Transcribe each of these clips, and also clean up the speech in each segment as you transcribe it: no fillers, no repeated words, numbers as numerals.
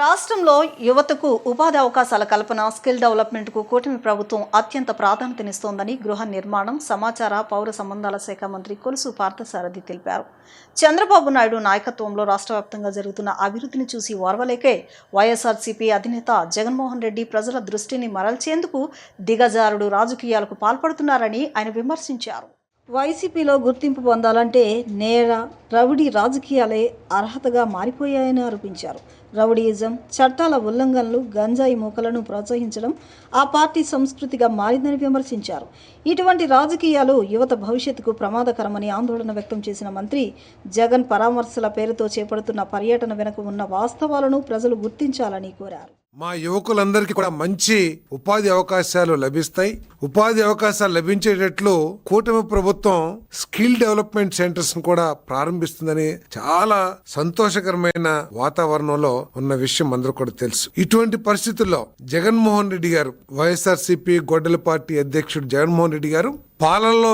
రాష్ట్రంలో యువతకు ఉపాధి అవకాశాల కల్పన, స్కిల్ డెవలప్మెంట్కు కూటమి ప్రభుత్వం అత్యంత ప్రాధాన్యతనిస్తోందని గృహ నిర్మాణం, సమాచార, పౌర సంబంధాల శాఖ మంత్రి కొలుసు పార్థసారథి తెలిపారు. చంద్రబాబు నాయుడు నాయకత్వంలో రాష్ట్ర వ్యాప్తంగా జరుగుతున్న అభివృద్ధిని చూసి ఓర్వలేకే వైఎస్ఆర్సీపీ అధినేత జగన్మోహన్ రెడ్డి ప్రజల దృష్టిని మరల్చేందుకు దిగజారుడు రాజకీయాలకు పాల్పడుతున్నారని ఆయన విమర్శించారు. వైసీపీలో గుర్తింపు పొందాలంటే నేర, రౌడీ రాజకీయాలే అర్హతగా మారిపోయాయని ఆరోపించారు. రౌడీయిజం, చట్టాల ఉల్లంఘనలు, గంజాయి మూకలను ప్రోత్సహించడం ఆ పార్టీ సంస్కృతిగా మారిందని విమర్శించారు. ఇటువంటి రాజకీయాలు యువత భవిష్యత్తుకు ప్రమాదకరమని ఆందోళన వ్యక్తం చేసిన మంత్రి జగన్ పరామర్శల పేరుతో చేపడుతున్న పర్యటన వెనుక ఉన్న వాస్తవాలను ప్రజలు గుర్తించాలని కోరారు. మా యువకులందరికీ కూడా మంచి ఉపాధి అవకాశాలు లభిస్తాయి. ఉపాధి అవకాశాలు లభించేటట్లు కూటమి ప్రభుత్వం స్కిల్ డెవలప్మెంట్ సెంటర్స్ కూడా ప్రారంభిస్తుందని చాలా సంతోషకరమైన వాతావరణంలో ఉన్న విషయం అందరూ కూడా తెలుసు. ఇటువంటి పరిస్థితుల్లో జగన్మోహన్ రెడ్డి గారు, వైఎస్ఆర్సీపీ గొడ్డల పార్టీ అధ్యక్షుడు జగన్మోహన్ రెడ్డి గారు పాలనలో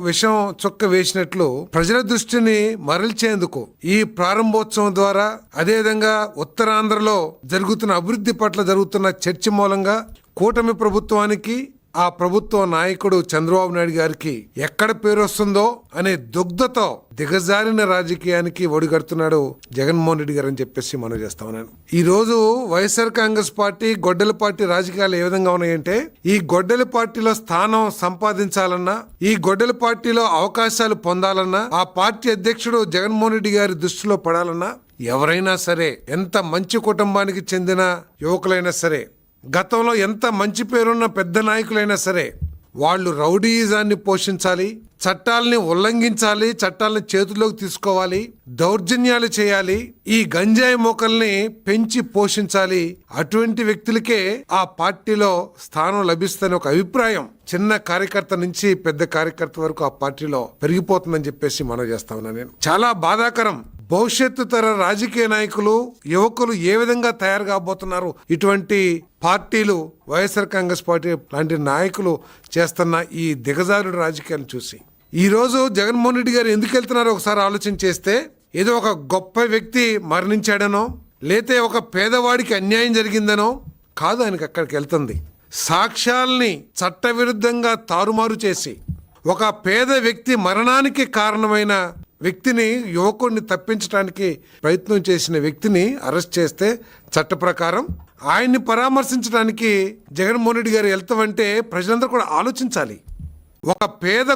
విషం చుక్క వేసినట్లు ప్రజల దృష్టిని మరల్చేందుకు ఈ ప్రారంభోత్సవం ద్వారా, అదేవిధంగా ఉత్తరాంధ్రలో జరుగుతున్న అభివృద్ధి పట్ల జరుగుతున్న చర్చ మూలంగా కూటమి ప్రభుత్వానికి, ఆ ప్రభుత్వ నాయకుడు చంద్రబాబు నాయుడు గారికి ఎక్కడ పేరు వస్తుందో అనే దుగ్ధతో దిగజారిన రాజకీయానికి ఒడిగడుతున్నాడు జగన్మోహన్ రెడ్డి గారు అని చెప్పేసి మనం చేస్తా ఉన్నాను. ఈ రోజు వైఎస్ఆర్ కాంగ్రెస్ పార్టీ, గొడ్డల పార్టీ రాజకీయాలు ఏ విధంగా ఉన్నాయంటే, ఈ గొడ్డల పార్టీలో స్థానం సంపాదించాలన్నా, ఈ గొడ్డల పార్టీలో అవకాశాలు పొందాలన్నా, ఆ పార్టీ అధ్యక్షుడు జగన్మోహన్ రెడ్డి గారి దృష్టిలో పడాలన్నా ఎవరైనా సరే, ఎంత మంచి కుటుంబానికి చెందిన యువకులైనా సరే, గతంలో ఎంత మంచి పేరున్న పెద్ద నాయకులైనా సరే, వాళ్ళు రౌడీయిజాన్ని పోషించాలి, చట్టాలని ఉల్లంఘించాలి, చట్టాలని చేతుల్లోకి తీసుకోవాలి, దౌర్జన్యాలు చేయాలి, ఈ గంజాయి మోకల్ని పెంచి పోషించాలి. అటువంటి వ్యక్తులకే ఆ పార్టీలో స్థానం లభిస్తుందని ఒక అభిప్రాయం చిన్న కార్యకర్త నుంచి పెద్ద కార్యకర్త వరకు ఆ పార్టీలో పెరిగిపోతుందని చెప్పేసి మనం చేస్తా ఉన్నాను. నేను చాలా బాధాకరం. భవిష్యత్తు తర రాజకీయ నాయకులు, యువకులు ఏ విధంగా తయారు కాబోతున్నారు ఇటువంటి పార్టీలు, వైఎస్ఆర్ కాంగ్రెస్ పార్టీ లాంటి నాయకులు చేస్తున్న ఈ దిగజారుడు రాజకీయాలను చూసి. ఈ రోజు జగన్మోహన్ రెడ్డి గారు ఎందుకు వెళ్తున్నారో ఒకసారి ఆలోచన చేస్తే, ఏదో ఒక గొప్ప వ్యక్తి మరణించాడనో, లేతే ఒక పేదవాడికి అన్యాయం జరిగిందనో కాదు ఆయనకి అక్కడికి వెళ్తుంది. సాక్ష్యాల్ని చట్టవిరుద్ధంగా తారుమారు చేసి ఒక పేద వ్యక్తి మరణానికి కారణమైన వ్యక్తిని, యువకుడిని తప్పించడానికి ప్రయత్నం చేసిన వ్యక్తిని అరెస్ట్ చేస్తే చట్ట ప్రకారం ఆయన్ని పరామర్శించడానికి జగన్మోహన్ రెడ్డి గారు వెళ్తామంటే ప్రజలందరూ కూడా ఆలోచించాలి. ఒక పేద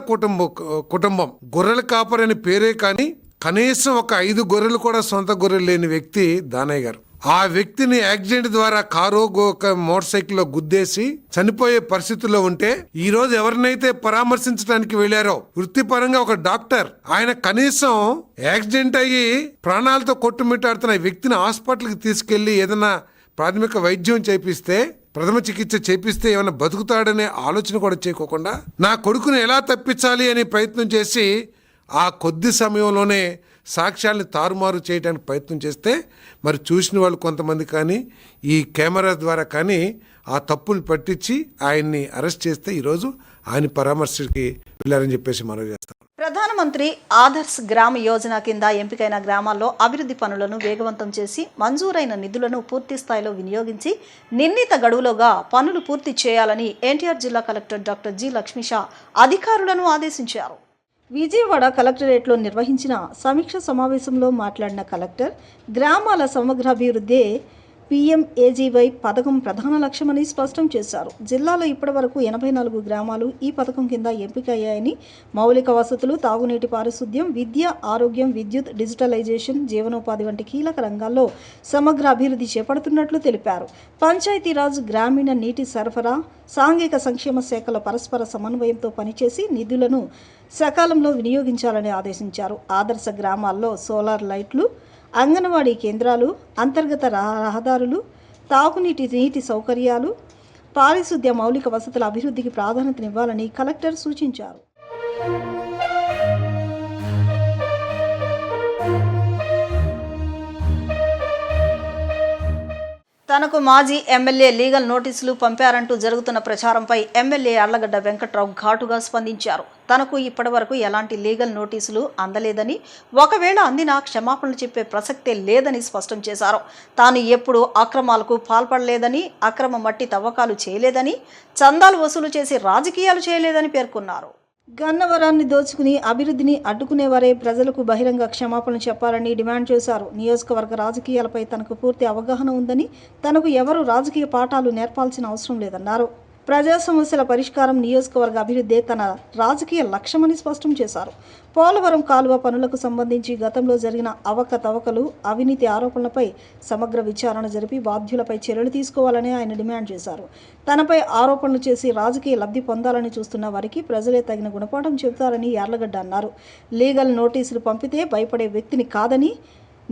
కుటుంబం, గొర్రెల కాపరని పేరే కానీ కనీసం ఒక 5 గొర్రెలు కూడా సొంత గొర్రెలు లేని వ్యక్తి దానయ్య గారు. ఆ వ్యక్తిని యాక్సిడెంట్ ద్వారా కారు, మోటార్ సైకిల్లో గుద్దేసి చనిపోయే పరిస్థితుల్లో ఉంటే, ఈ రోజు ఎవరినైతే పరామర్శించడానికి వెళ్లారో వృత్తిపరంగా ఒక డాక్టర్, ఆయన కనీసం యాక్సిడెంట్ అయ్యి ప్రాణాలతో కొట్టుమిట్టాడుతున్న వ్యక్తిని హాస్పిటల్కి తీసుకెళ్లి ఏదైనా ప్రాథమిక వైద్యం చేపిస్తే, ప్రథమ చికిత్స చేపిస్తే ఏమైనా బతుకుతాడనే ఆలోచన కూడా చేయకోకుండా నా కొడుకుని ఎలా తప్పించాలి అని ప్రయత్నం చేసి ఆ కొద్ది సమయంలోనే సాక్ష్యాలను తారుమారు చేయడానికి ప్రయత్నం చేస్తే, మరి చూసిన వాళ్ళు కొంతమంది కానీ ఈ కెమెరా ద్వారా కానీ ఆ తప్పుని పట్టించి ఆయన్ని అరెస్ట్ చేస్తే ఈరోజు ఆయన పరామర్శకి వెళ్ళారని చెప్పేసి మనం చేస్తాం. ప్రధానమంత్రి ఆదర్శ్ గ్రామ యోజన కింద ఎంపికైన గ్రామాల్లో అభివృద్ధి పనులను వేగవంతం చేసి మంజూరైన నిధులను పూర్తి స్థాయిలో వినియోగించి నిర్ణీత గడువులోగా పనులు పూర్తి చేయాలని ఎన్టీఆర్ జిల్లా కలెక్టర్ డాక్టర్ జి లక్ష్మీషా అధికారులను ఆదేశించారు. విజయవాడ కలెక్టరేట్లో నిర్వహించిన సమీక్ష సమావేశంలో మాట్లాడిన కలెక్టర్, గ్రామాల సమగ్రాభివృద్ధే PMAGY పథకం ప్రధాన లక్ష్యమని స్పష్టం చేశారు. జిల్లాలో ఇప్పటివరకు 84 గ్రామాలు ఈ పథకం కింద ఎంపికయ్యాయని, మౌలిక వసతులు, తాగునీటి పారిశుద్ధ్యం, విద్య, ఆరోగ్యం, విద్యుత్, డిజిటలైజేషన్, జీవనోపాధి వంటి కీలక రంగాల్లో సమగ్ర అభివృద్ధి చేపడుతున్నట్లు తెలిపారు. పంచాయతీరాజ్, గ్రామీణ నీటి సరఫరా, సాంఘిక సంక్షేమ శాఖల పరస్పర సమన్వయంతో పనిచేసి నిధులను సకాలంలో వినియోగించాలని ఆదేశించారు. ఆదర్శ గ్రామాల్లో సోలార్ లైట్లు, అంగన్వాడీ కేంద్రాలు, అంతర్గత రహదారులు, తాగునీటి సౌకర్యాలు, పారిశుద్ధ్య మౌలిక వసతుల అభివృద్ధికి ప్రాధాన్యతనివ్వాలని కలెక్టర్ సూచించారు. తనకు మాజీ ఎమ్మెల్యే లీగల్ నోటీసులు పంపారంటూ జరుగుతున్న ప్రచారంపై ఎమ్మెల్యే యార్లగడ్డ వెంకట్రావు ఘాటుగా స్పందించారు. తనకు ఇప్పటివరకు ఎలాంటి లీగల్ నోటీసులు అందలేదని, ఒకవేళ అందినా క్షమాపణలు చెప్పే ప్రసక్తే లేదని స్పష్టం చేశారు. తాను ఎప్పుడూ అక్రమాలకు పాల్పడలేదని, అక్రమ మట్టి తవ్వకాలు చేయలేదని, చందాలు వసూలు చేసి రాజకీయాలు చేయలేదని పేర్కొన్నారు. గన్నవరాన్ని దోచుకుని అభివృద్ధిని అడ్డుకునేవారే ప్రజలకు బహిరంగ క్షమాపణలు చెప్పాలని డిమాండ్ చేశారు. నియోజకవర్గ రాజకీయాలపై తనకు పూర్తి అవగాహన ఉందని, తనకు ఎవరు రాజకీయ పాఠాలు నేర్పాల్సిన అవసరం లేదన్నారు. ప్రజా సమస్యల పరిష్కారం, నియోజకవర్గ అభివృద్ధే తన రాజకీయ లక్ష్యమని స్పష్టం చేశారు. పోలవరం కాలువ పనులకు సంబంధించి గతంలో జరిగిన అవకతవకలు, అవినీతి ఆరోపణలపై సమగ్ర విచారణ జరిపి బాధ్యులపై చర్యలు తీసుకోవాలని ఆయన డిమాండ్ చేశారు. తనపై ఆరోపణలు చేసి రాజకీయ లబ్ధి పొందాలని చూస్తున్న వారికి ప్రజలే తగిన గుణపాఠం చెబుతారని యార్లగడ్డ అన్నారు. లీగల్ నోటీసులు పంపితే భయపడే వ్యక్తిని కాదని,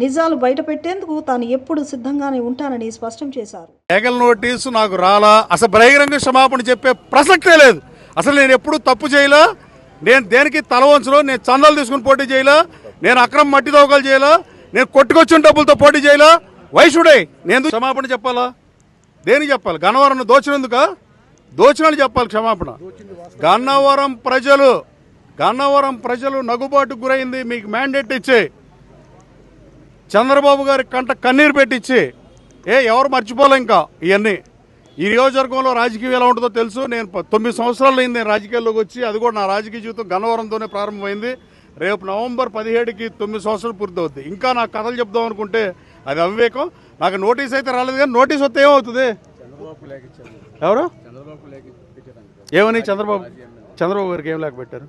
నిజాలు బయటపెట్టేందుకు తాను ఎప్పుడు సిద్ధంగానే ఉంటానని స్పష్టం చేశారు. లీగల్ నోటీసు నాకు రాలా, అసలు బహిరంగ క్షమాపణ చెప్పే ప్రసక్తే లేదు. అసలు నేను ఎప్పుడు తప్పు చేయలా, నేను దేనికి తల వంచలో, నేను చందాలు తీసుకుని పోటీ చేయలా, నేను అక్రమ మట్టి తవ్వకాలు చేయలా, నేను కొట్టుకొచ్చిన డబ్బులతో పోటీ చేయలా. వైషుడే నేను క్షమాపణ చెప్పాలా? దేనికి చెప్పాలి? గన్నవరం దోచినందుక? దోచినని చెప్పాలి క్షమాపణ. గన్నవరం ప్రజలు నగుబాటుకు గురైంది. మీకు మ్యాండేట్ ఇచ్చే చంద్రబాబు గారి కంట కన్నీరు పెట్టించి ఎవరు మర్చిపోలే ఇంకా ఇవన్నీ. ఈ నియోజకవర్గంలో రాజకీయం ఎలా ఉంటుందో తెలుసు. నేను 9 సంవత్సరాలు అయింది నేను రాజకీయాల్లోకి వచ్చి. అది కూడా నా రాజకీయ జీవితం గన్నవరంతోనే ప్రారంభమైంది. రేపు నవంబర్ 17కి 9 సంవత్సరాలు పూర్తవుద్ది. ఇంకా నాకు కథలు చెప్దాం అనుకుంటే అది అవివేకం. నాకు నోటీస్ అయితే రాలేదు, కానీ నోటీస్ వస్తే ఏమవుతుంది? ఎవరు ఏమని చంద్రబాబు గారికి ఏం లేక పెట్టారు?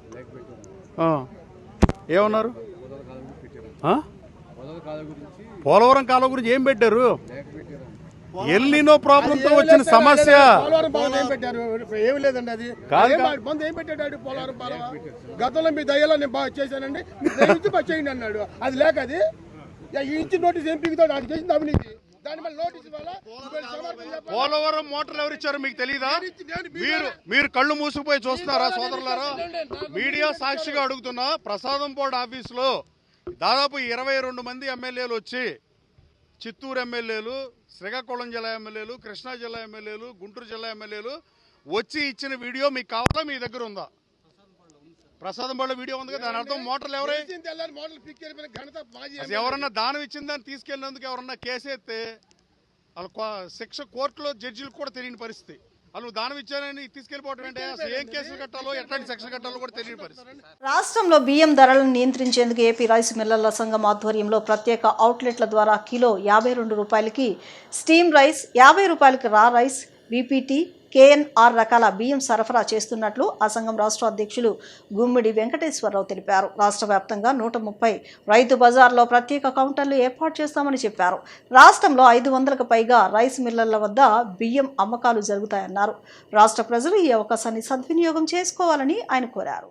ఏమన్నారు? పోలవరం కాలువ గురించి ఏం పెట్టారు? ఎల్లినో ప్రాబ్లంతో వచ్చిన సమస్య ఏమి లేదండి. అది ఏం పెట్టాడు పోలవరం పాలవ? గతంలో మీ దయ్యాలో నేను బాగా చేశానండి, చేయండి అన్నాడు. అది లేక అది ఇచ్చిన నోటీస్ ఏం పీకుతాడు? అది చేసింది అవినీతి. పోలవరం మోటార్లు ఎవరు ఇచ్చారు మీకు తెలియదా? మీరు కళ్ళు మూసుకుపోయి చూస్తున్నారా సోదరులారా? మీడియా సాక్షిగా అడుగుతున్నా. ప్రసాదం బోర్డు ఆఫీసులో దాదాపు 22 మంది ఎమ్మెల్యేలు వచ్చి, చిత్తూరు ఎమ్మెల్యేలు, శ్రీకాకుళం జిల్లా ఎమ్మెల్యేలు, కృష్ణా జిల్లా ఎమ్మెల్యేలు, గుంటూరు జిల్లా ఎమ్మెల్యేలు వచ్చి ఇచ్చిన వీడియో మీకు కావాలా? మీ దగ్గర ఉందా? ప్రసాదం బోర్డు వీడియో ఉంది కదా. దాని అర్థం మోటార్లు ఎవరే? ఎవరన్నా దానం ఇచ్చిన దాన్ని తీసుకెళ్ళినందుకు ఎవరన్నా కేసేస్తే వాళ్ళ శిక్ష కోర్టులో జడ్జిలకు కూడా తెలియని పరిస్థితి. వాళ్ళు దానం ఇచ్చారని తీసుకెళ్లిపోవటం అంటే అసలు ఏం కేసులు కట్టాలో, ఎట్లాంటి సెక్షన్ కట్టాలో కూడా తెలియని పరిస్థితి. రాష్ట్రంలో బియ్యం ధరలను నియంత్రించేందుకు ఏపీ రైస్ మిల్లర్ల సంఘం ఆధ్వర్యంలో ప్రత్యేక అవుట్లెట్ల ద్వారా కిలో 52 రూపాయలకి స్టీమ్ రైస్, 50 రూపాయలకి రా రైస్, బీపీటీ, కేఎన్ఆర్ రకాల బియ్యం సరఫరా చేస్తున్నట్లు ఆ సంఘం రాష్ట్ర అధ్యక్షులు గుమ్మిడి వెంకటేశ్వరరావు తెలిపారు. రాష్ట్ర వ్యాప్తంగా 130 రైతు బజార్లో ప్రత్యేక కౌంటర్లు ఏర్పాటు చేస్తామని చెప్పారు. రాష్ట్రంలో 500కు పైగా రైస్ మిల్లర్ల వద్ద బియ్యం అమ్మకాలు జరుగుతాయన్నారు. రాష్ట్ర ప్రజలు ఈ అవకాశాన్ని సద్వినియోగం చేసుకోవాలని ఆయన కోరారు.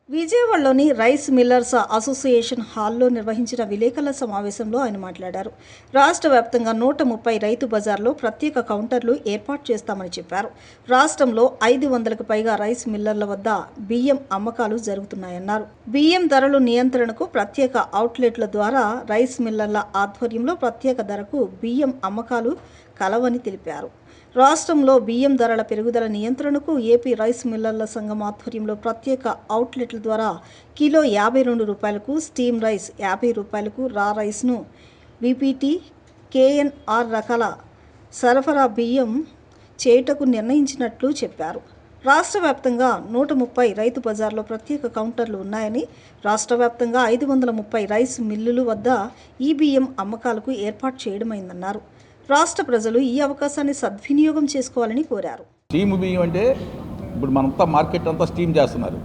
విజయవాడలోని రైస్ మిల్లర్స్ అసోసియేషన్ హాల్లో నిర్వహించిన విలేకరుల సమావేశంలో ఆయన మాట్లాడారు. రాష్ట్ర వ్యాప్తంగా 130 రైతు బజార్లో ప్రత్యేక కౌంటర్లు ఏర్పాటు చేస్తామని చెప్పారు. రాష్ట్రంలో 500కు పైగా రైస్ మిల్లర్ల వద్ద బియ్యం అమ్మకాలు జరుగుతున్నాయన్నారు. బియ్యం ధరలు నియంత్రణకు ప్రత్యేక అవుట్లెట్ల ద్వారా రైస్ మిల్లర్ల ఆధ్వర్యంలో ప్రత్యేక ధరకు బియ్యం అమ్మకాలు కలవని తెలిపారు. రాష్ట్రంలో బియ్యం ధరల పెరుగుదల నియంత్రణకు ఏపీ రైస్ మిల్లర్ల సంఘం ఆధ్వర్యంలో ప్రత్యేక అవుట్లెట్ల ద్వారా కిలో 52 రూపాయలకు స్టీమ్ రైస్, 50 రూపాయలకు రా రైస్ను, బీపీటీ, కేఎన్ఆర్ రకాల సరఫరా బియ్యం చేయుటకు నిర్ణయించినట్లు చెప్పారు. రాష్ట్ర వ్యాప్తంగా 130 రైతు బజార్లో ప్రత్యేక కౌంటర్లు ఉన్నాయని, రాష్ట్ర వ్యాప్తంగా 530 రైస్ మిల్లుల వద్ద ఈ బియ్యం అమ్మకాలకు ఏర్పాటు చేయడమైందన్నారు. రాష్ట్ర ప్రజలు ఈ అవకాశాన్ని సద్వినియోగం చేసుకోవాలని కోరారు. స్టీమ్ బియ్యం అంటే ఇప్పుడు మనంతా మార్కెట్ అంతా స్టీమ్ చేస్తున్నారు.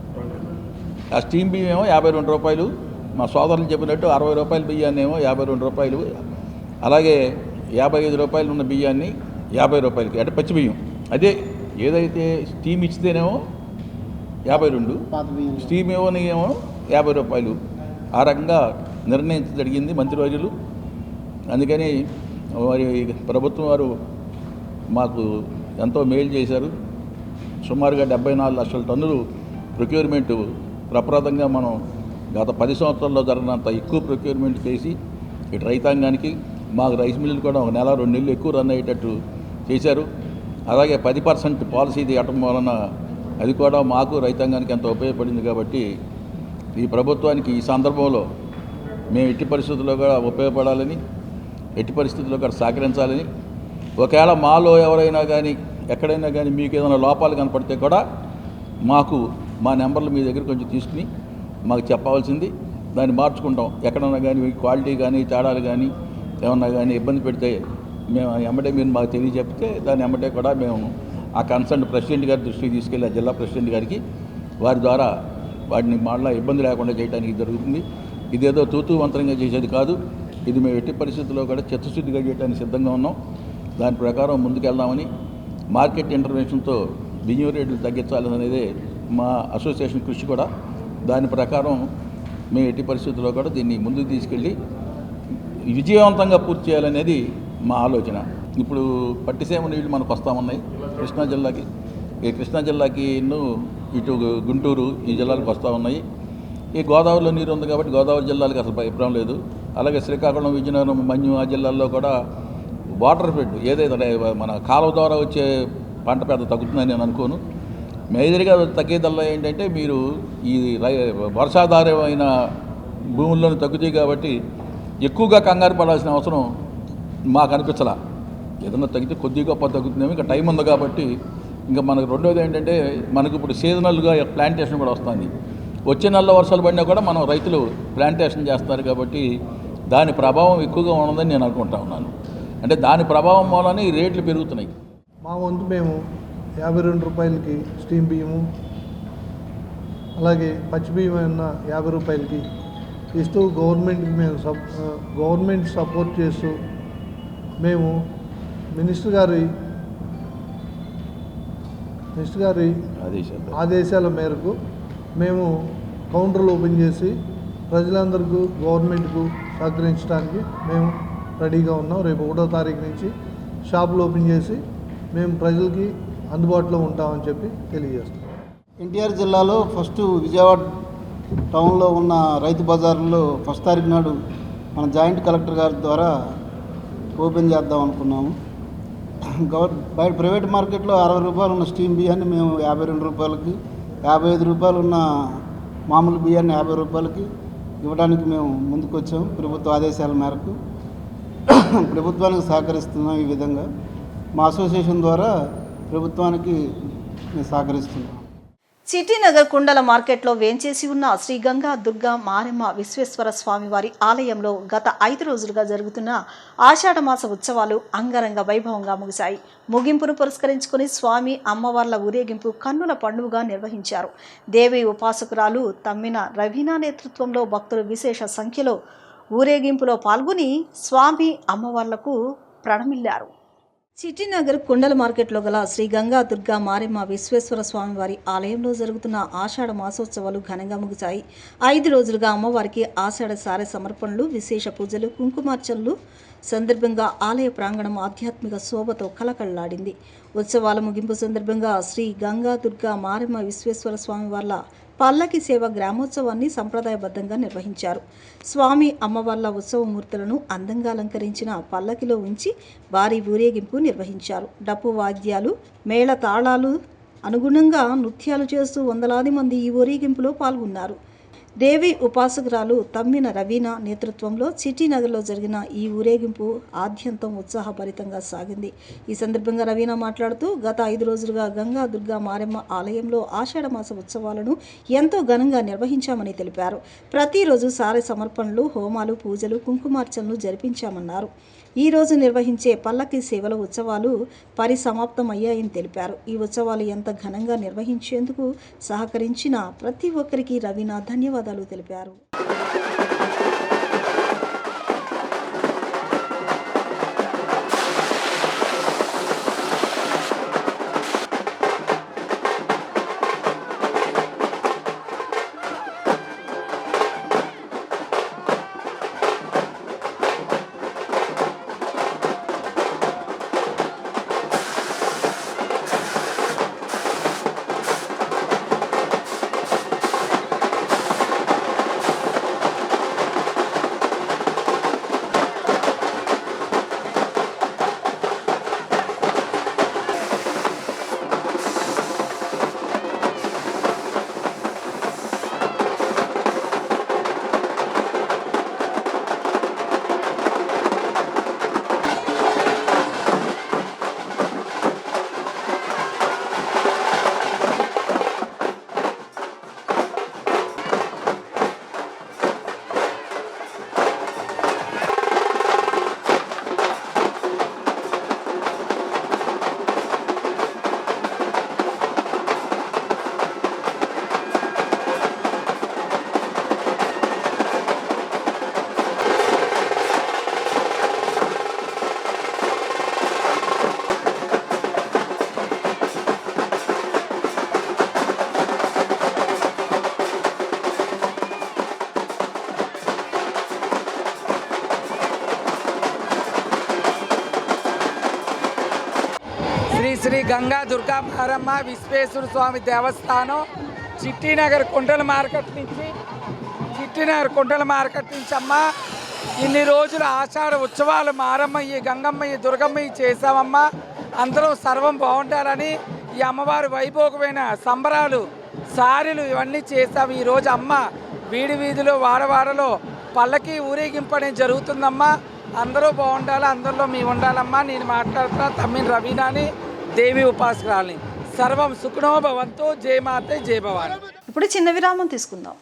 ఆ స్టీమ్ బియ్యం ఏమో 52 రూపాయలు. మా సోదరులు చెప్పినట్టు 60 రూపాయల బియ్యాన్ని ఏమో 52 రూపాయలు, అలాగే 55 రూపాయలు ఉన్న బియ్యాన్ని 50 రూపాయలకి, అంటే పచ్చి బియ్యం. అదే ఏదైతే స్టీమ్ ఇచ్చితేనేమో 52, స్టీమ్ ఏమో 50 రూపాయలు. ఆ రకంగా నిర్ణయించడం జరిగింది మంత్రివర్యులు. అందుకని వారి ప్రభుత్వం వారు మాకు ఎంతో మేలు చేశారు. సుమారుగా 74 లక్షల టన్నులు ప్రొక్యూర్మెంట్ ప్రప్రదంగా మనం గత 10 సంవత్సరాల్లో జరిగినంత ఎక్కువ ప్రొక్యూర్మెంట్ చేసి ఇటు రైతాంగానికి మాకు రైస్ మిల్లులు కూడా 1 నెల 2 నెలలు ఎక్కువ రన్ అయ్యేటట్టు చేశారు. అలాగే 10% పాలసీ తీయటం వలన అది కూడా మాకు రైతాంగానికి ఎంతో ఉపయోగపడింది. కాబట్టి ఈ ప్రభుత్వానికి ఈ సందర్భంలో మేము ఎట్టి పరిస్థితుల్లో కూడా ఉపయోగపడాలని, ఎట్టి పరిస్థితుల్లో కూడా సహకరించాలని, ఒకవేళ మాలో ఎవరైనా కానీ ఎక్కడైనా కానీ మీకు ఏదైనా లోపాలు కనపడితే కూడా మాకు మా నెంబర్లు మీ దగ్గర కొంచెం తీసుకుని మాకు చెప్పవలసింది, దాన్ని మార్చుకుంటాం. ఎక్కడన్నా కానీ క్వాలిటీ కానీ తేడాలు కానీ ఏమన్నా కానీ ఇబ్బంది పెడితే మేము ఎమ్మటే మీరు మాకు తెలియజెప్తే దాన్ని ఎమ్మటే కూడా మేము ఆ కన్సర్న్ ప్రెసిడెంట్ గారి దృష్టికి తీసుకెళ్ళి ఆ జిల్లా ప్రెసిడెంట్ గారికి వారి ద్వారా వాటిని మళ్ళీ ఇబ్బంది లేకుండా చేయడానికి జరుగుతుంది. ఇదేదో తూతువంతరంగా చేసేది కాదు. ఇది మేము ఎట్టి పరిస్థితుల్లో కూడా చిత్తశుద్ధిగా చేయడానికి సిద్ధంగా ఉన్నాం. దాని ప్రకారం ముందుకెళ్దామని, మార్కెట్ ఇంటర్వెన్షన్తో బియ్యం రేట్లు తగ్గించాలనేదే మా అసోసియేషన్ కృషి కూడా. దాని ప్రకారం మేము ఎట్టి పరిస్థితుల్లో కూడా దీన్ని ముందుకు తీసుకెళ్ళి విజయవంతంగా పూర్తి చేయాలనేది మా ఆలోచన. ఇప్పుడు పట్టిసీమ నీళ్లు మనకు వస్తూ ఉన్నాయి కృష్ణా జిల్లాకి. ఈ కృష్ణా జిల్లాకి ఇటు గుంటూరు ఈ జిల్లాలకు వస్తూ ఉన్నాయి. ఈ గోదావరిలో నీరు ఉంది కాబట్టి గోదావరి జిల్లాలకు అసలు ఇబ్బంది లేదు. అలాగే శ్రీకాకుళం, విజయనగరం, మన్యం ఆ జిల్లాల్లో కూడా వాటర్ ఫెడ్ ఏదైతే మన కాలువ ద్వారా వచ్చే పంట పెద్ద తగ్గుతుందని నేను అనుకోను. మేజర్గా తగ్గేదల్లా ఏంటంటే మీరు ఈ వర్షాధారమైన భూముల్లోనే తగ్గుతాయి కాబట్టి ఎక్కువగా కంగారు పడాల్సిన అవసరం మాకు అనిపించలా. ఏదన్నా తగ్గితే కొద్దిగా గొప్ప తగ్గుతుందేమో, ఇంకా టైం ఉంది కాబట్టి. ఇంకా మనకు రెండోది ఏంటంటే మనకు ఇప్పుడు సీజనల్గా ప్లాంటేషన్ కూడా వస్తుంది. వచ్చే నెలలో వర్షాలు పడినా కూడా మనం రైతులు ప్లాంటేషన్ చేస్తారు కాబట్టి దాని ప్రభావం ఎక్కువగా ఉన్నదని నేను అనుకుంటా ఉన్నాను. అంటే దాని ప్రభావం మూలనే ఈ రేట్లు పెరుగుతున్నాయి. మా వంతు మేము 52 రూపాయలకి స్టీమ్ బియ్యము, అలాగే పచ్చి బియ్యం అన్న 50 రూపాయలకి ఇస్తూ గవర్నమెంట్కి మేము గవర్నమెంట్ సపోర్ట్ చేస్తూ మేము మినిస్టర్ గారి ఆదేశాల మేరకు మేము కౌంటర్లు ఓపెన్ చేసి ప్రజలందరికీ గవర్నమెంట్కు సహకరించడానికి మేము రెడీగా ఉన్నాం. రేపు 1వ తారీఖు నుంచి షాపులు ఓపెన్ చేసి మేము ప్రజలకి అందుబాటులో ఉంటామని చెప్పి తెలియజేస్తాం. ఎన్టీఆర్ జిల్లాలో ఫస్ట్ విజయవాడ టౌన్లో ఉన్న రైతు బజార్లో 1వ తారీఖు నాడు మన జాయింట్ కలెక్టర్ గారి ద్వారా ఓపెన్ చేద్దాం అనుకున్నాము. బయట ప్రైవేట్ మార్కెట్లో 60 రూపాయలు ఉన్న స్టీమ్ బియ్యాన్ని మేము 52 రూపాయలకి, 55 రూపాయలు ఉన్న మామూలు బియ్యాన్ని 50 రూపాయలకి ఇవ్వడానికి మేము ముందుకు వచ్చాము. ప్రభుత్వ ఆదేశాల మేరకు ప్రభుత్వానికి సహకరిస్తున్నాం. ఈ విధంగా మా అసోసియేషన్ ద్వారా ప్రభుత్వానికి మేము సహకరిస్తున్నాం. సిటీనగర్ కుండల మార్కెట్లో వేంచేసి ఉన్న శ్రీ గంగా దుర్గా మారెమ్మ విశ్వేశ్వర స్వామి వారి ఆలయంలో గత 5 రోజులుగా జరుగుతున్న ఆషాఢమాస ఉత్సవాలు అంగరంగ వైభవంగా ముగిశాయి. ముగింపును పురస్కరించుకుని స్వామి అమ్మవార్ల ఊరేగింపు కన్నుల పండుగగా నిర్వహించారు. దేవి ఉపాసకురాలు తమ్మిన రవీనా నేతృత్వంలో భక్తులు విశేష సంఖ్యలో ఊరేగింపులో పాల్గొని స్వామి అమ్మవార్లకు ప్రణమిల్లారు. సిటీనగర్ కుండల మార్కెట్లో గల శ్రీ గంగా దుర్గా మారెమ్మ విశ్వేశ్వర స్వామి వారి ఆలయంలో జరుగుతున్న ఆషాఢ మాసోత్సవాలు ఘనంగా ముగిశాయి. 5 రోజులుగా అమ్మవారికి ఆషాఢ సారె సమర్పణలు, విశేష పూజలు, కుంకుమార్చనలు సందర్భంగా ఆలయ ప్రాంగణం ఆధ్యాత్మిక శోభతో కలకళ్లాడింది. ఉత్సవాల ముగింపు సందర్భంగా శ్రీ గంగా దుర్గా మారెమ్మ విశ్వేశ్వర స్వామి వార్ల పల్లకి సేవ గ్రామోత్సవాన్ని సంప్రదాయబద్ధంగా నిర్వహించారు. స్వామి అమ్మవార్ల ఉత్సవమూర్తులను అందంగా అలంకరించిన పల్లకిలో ఉంచి భారీ ఊరేగింపు నిర్వహించారు. డప్పు వాద్యాలు, మేళ తాళాలు అనుగుణంగా నృత్యాలు చేస్తూ వందలాది మంది ఈ ఊరేగింపులో పాల్గొన్నారు. దేవి ఉపాసకురాలు తమ్మిన రవీనా నేతృత్వంలో సిటీనగర్లో జరిగిన ఈ ఊరేగింపు ఆద్యంతం ఉత్సాహభరితంగా సాగింది. ఈ సందర్భంగా రవీనా మాట్లాడుతూ గత 5 రోజులుగా గంగా దుర్గా మారెమ్మ ఆలయంలో ఆషాఢమాస ఉత్సవాలను ఎంతో ఘనంగా నిర్వహించామని తెలిపారు. ప్రతిరోజు సారె సమర్పణలు, హోమాలు, పూజలు, కుంకుమార్చనలు జరిపించామన్నారు. ఈ రోజు నిర్వహించే పల్లకి సేవల ఉత్సవాలు పరిసమాప్తమయ్యాయని తెలిపారు. ఈ ఉత్సవాలు ఎంత ఘనంగా నిర్వహించేందుకు సహకరించిన ప్రతి ఒక్కరికి రవీనా ధన్యవాదాలు తెలిపారు. శ్రీ శ్రీ గంగా దుర్గా మారమ్మ విశ్వేశ్వర స్వామి దేవస్థానం చిట్టినగర్ కుంటల మార్కెట్ నుంచి అమ్మ ఇన్ని రోజులు ఆషాఢ ఉత్సవాలు మారమ్మయ్యి గంగమ్మయ్యి దుర్గమ్మయ్యి చేసామమ్మా. అందరూ సర్వం బాగుంటారని ఈ అమ్మవారి వైభోగమైన సంబరాలు సారీలు ఇవన్నీ చేసాము. ఈరోజు అమ్మ వీధిలో వాడవాడలో పల్లకి ఊరేగింపు అనేది జరుగుతుందమ్మా. అందరూ బాగుండాలి, అందరిలో మేము ఉండాలమ్మా. నేను మాట్లాడుతున్నా తమ్మిని రవీనాని, దేవి ఉపాసకురాలని. సర్వం సుఖనో భవంతు. జయ మాతే జయ భవాని. ఇప్పుడు చిన్న విరామం తీసుకుందాం.